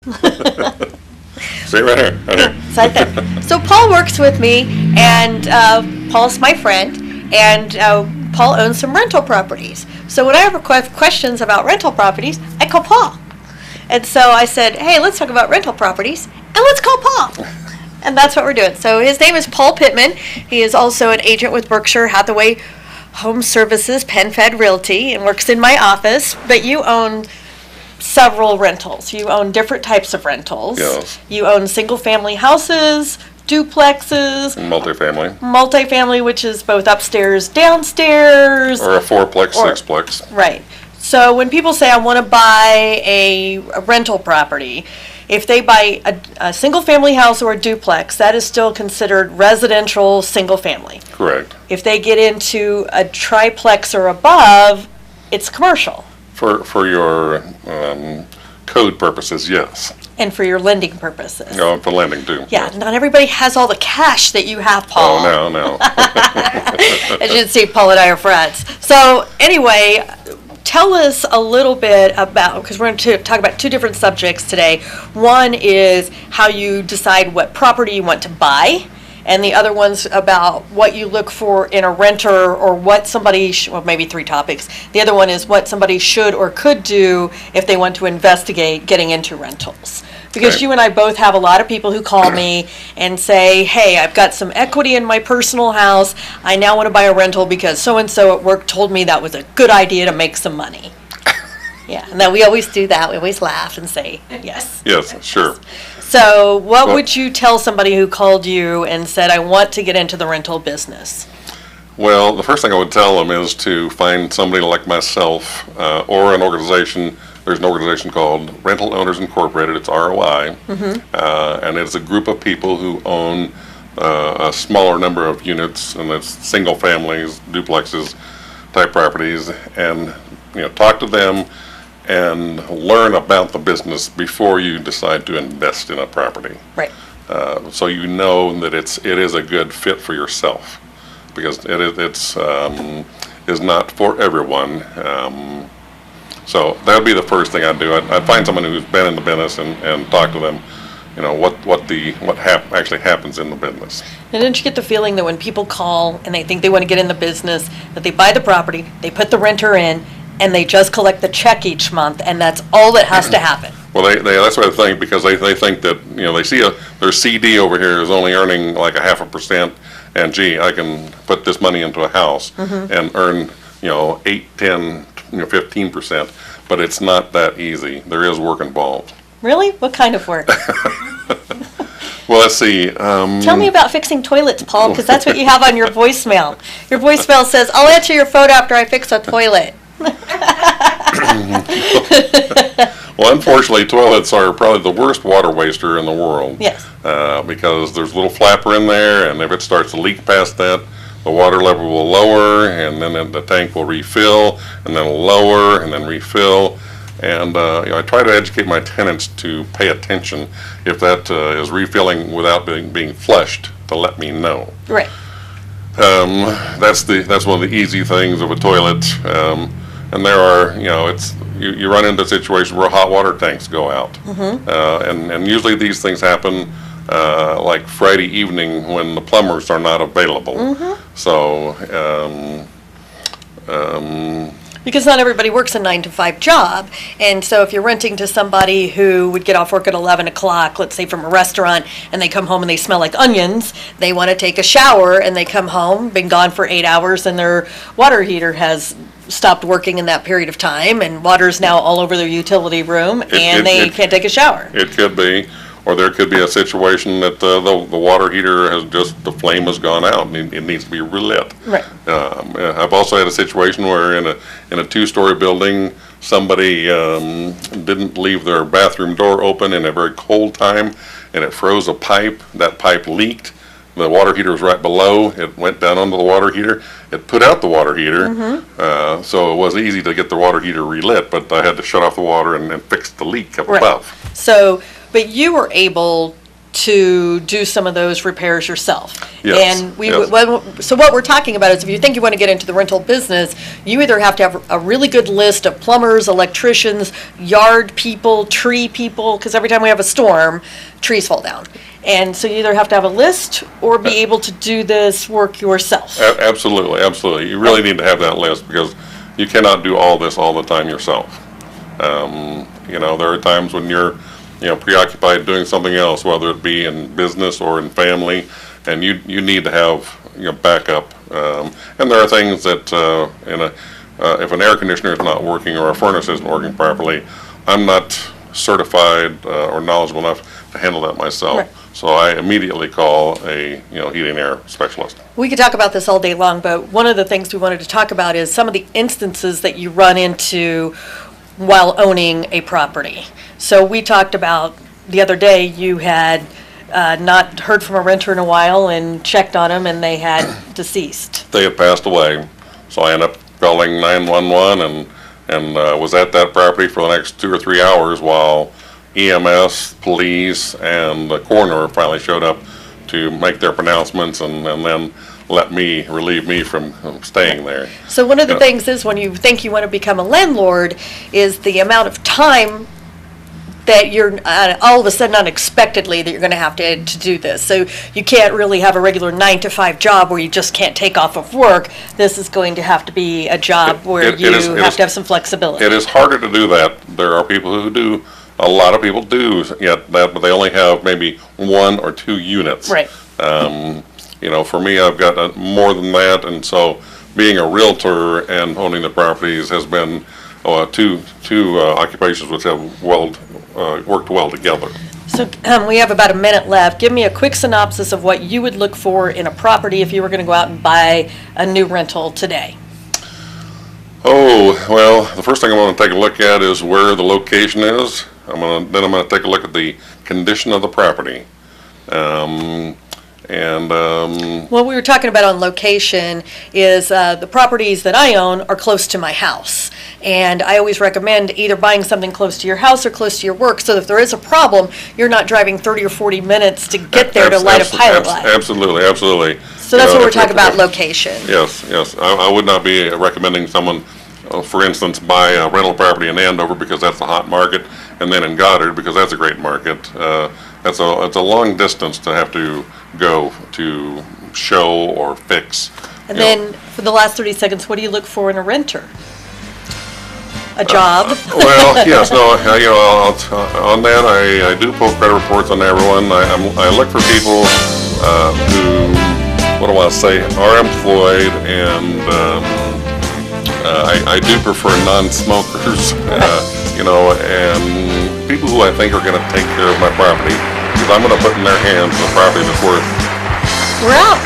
See right here. Right here. It's right there. So Paul works with me, and Paul's my friend, and Paul owns some rental properties. So when I have questions about rental properties, I call Paul. And so I said, hey, let's talk about rental properties, and let's call Paul. And that's what we're doing. So his name is Paul Pitman. He is also an agent with Berkshire, Hathaway, Home Services, PenFed Realty, and works in my office. But you own several rentals. You own different types of rentals. Yes. You own single-family houses, duplexes. Multifamily, which is both upstairs, downstairs. Or a fourplex, sixplex. Right. So when people say, I want to buy a rental property, if they buy a single-family house or a duplex, that is still considered residential single-family. Correct. If they get into a triplex or above, it's commercial. For your code purposes, yes. And for your lending purposes. No, for lending too. Yeah, not everybody has all the cash that you have, Paul. Oh, no. As you can see, Paul and I are friends. So anyway, tell us a little bit about, because we're going to talk about two different subjects today. One is how you decide what property you want to buy, and the other one's about what you look for in a renter, or what somebody, well, maybe three topics. The other one is what somebody should or could do if they want to investigate getting into rentals. Because Okay. you and I both have a lot of people who call me and say, hey, I've got some equity in my personal house. I now want to buy a rental because so-and-so at work told me that was a good idea to make some money. Yeah, and then we always do that. We always laugh and say, yes. Yes, sure. So what would you tell somebody who called you and said, I want to get into the rental business? Well, the first thing I would tell them is to find somebody like myself or an organization. There's an organization called Rental Owners Incorporated. It's ROI. And it's a group of people who own a smaller number of units, and it's single families, duplexes type properties. And talk to them and learn about the business before you decide to invest in a property. Right. So you know that it is a good fit for yourself, because it's not for everyone. So that would be the first thing I'd do. I'd find someone who's been in the business and talk to them, what actually happens in the business. And didn't you get the feeling that when people call and they think they want to get in the business, that they buy the property, they put the renter in, and they just collect the check each month, and that's all that has to happen? Well, that's what I think, because they think that, they see their CD over here is only earning like 0.5%, and gee, I can put this money into a house and earn, 8, 10, 15%, but it's not that easy. There is work involved. Really? What kind of work? Well, let's see. Tell me about fixing toilets, Paul, because that's what you have on your voicemail. Your voicemail says, I'll answer your phone after I fix a toilet. Well, unfortunately, toilets are probably the worst water waster in the world. Yes. Because there's a little flapper in there, and if it starts to leak past that, the water level will lower, and then the tank will refill, and then lower, and then refill. And I try to educate my tenants to pay attention if that is refilling without being flushed, to let me know. Right. That's one of the easy things of a toilet. And there are, you run into situations where hot water tanks go out. And usually these things happen like Friday evening when the plumbers are not available. So, because not everybody works a 9-to-5 job, and so if you're renting to somebody who would get off work at 11 o'clock, let's say from a restaurant, and they come home and they smell like onions, they want to take a shower, and they come home, been gone for 8 hours, and their water heater has stopped working in that period of time, and water's now all over their utility room, and they can't take a shower. It could be. Or there could be a situation that the water heater the flame has gone out and it needs to be relit. Right. I've also had a situation where in a 2-story building, somebody didn't leave their bathroom door open in a very cold time, and it froze a pipe. That pipe leaked. The water heater was right below. It went down under the water heater. It put out the water heater. So it was easy to get the water heater relit, but I had to shut off the water and fix the leak up above. So, but you were able to do some of those repairs yourself. Yes, And yes. so what we're talking about is if you think you want to get into the rental business, you either have to have a really good list of plumbers, electricians, yard people, tree people, because every time we have a storm, trees fall down. And so you either have to have a list or be able to do this work yourself. Absolutely, absolutely. You really need to have that list because you cannot do all this all the time yourself. There are times when you're, preoccupied doing something else, whether it be in business or in family, and you need to have, backup. And there are things that, if an air conditioner is not working or a furnace isn't working properly, I'm not certified or knowledgeable enough to handle that myself. Right. So I immediately call a, heating and air specialist. We could talk about this all day long, but one of the things we wanted to talk about is some of the instances that you run into while owning a property. So we talked about the other day, you had not heard from a renter in a while and checked on them and they had deceased. They had passed away, so I ended up calling 911 and was at that property for the next 2 or 3 hours while EMS, police, and the coroner finally showed up to make their pronouncements and then relieve me from staying there. So one of the things is when you think you want to become a landlord is the amount of time that you're all of a sudden unexpectedly that you're going to have to do this. So you can't really have a regular 9-to-5 job where you just can't take off of work. This is going to have to be a job where you have to have some flexibility. It is harder to do that. There are people who do. A lot of people do yet that, but they only have maybe 1 or 2 units. Right. For me, I've got more than that, and so being a realtor and owning the properties has been two occupations which have worked well together. So we have about a minute left. Give me a quick synopsis of what you would look for in a property if you were going to go out and buy a new rental today. Oh, well, the first thing I want to take a look at is where the location is. I'm going to take a look at the condition of the property. What we were talking about on location is the properties that I own are close to my house. And I always recommend either buying something close to your house or close to your work, so that if there is a problem, you're not driving 30 or 40 minutes to get there to light a pilot light. Absolutely, absolutely. So that's what we're talking about, location. Yes. I would not be recommending someone, for instance, buy a rental property in Andover because that's the hot market, and then in Goddard because that's a great market. It's a long distance to have to go to show or fix. And then for the last 30 seconds, what do you look for in a renter? A job? Well, yes, no, on that, I do pull credit reports on everyone. I look for people who, what do I want to say, are employed, and I do prefer non-smokers, and people who I think are going to take care of my property, because I'm going to put in their hands the property that's worth. We're out.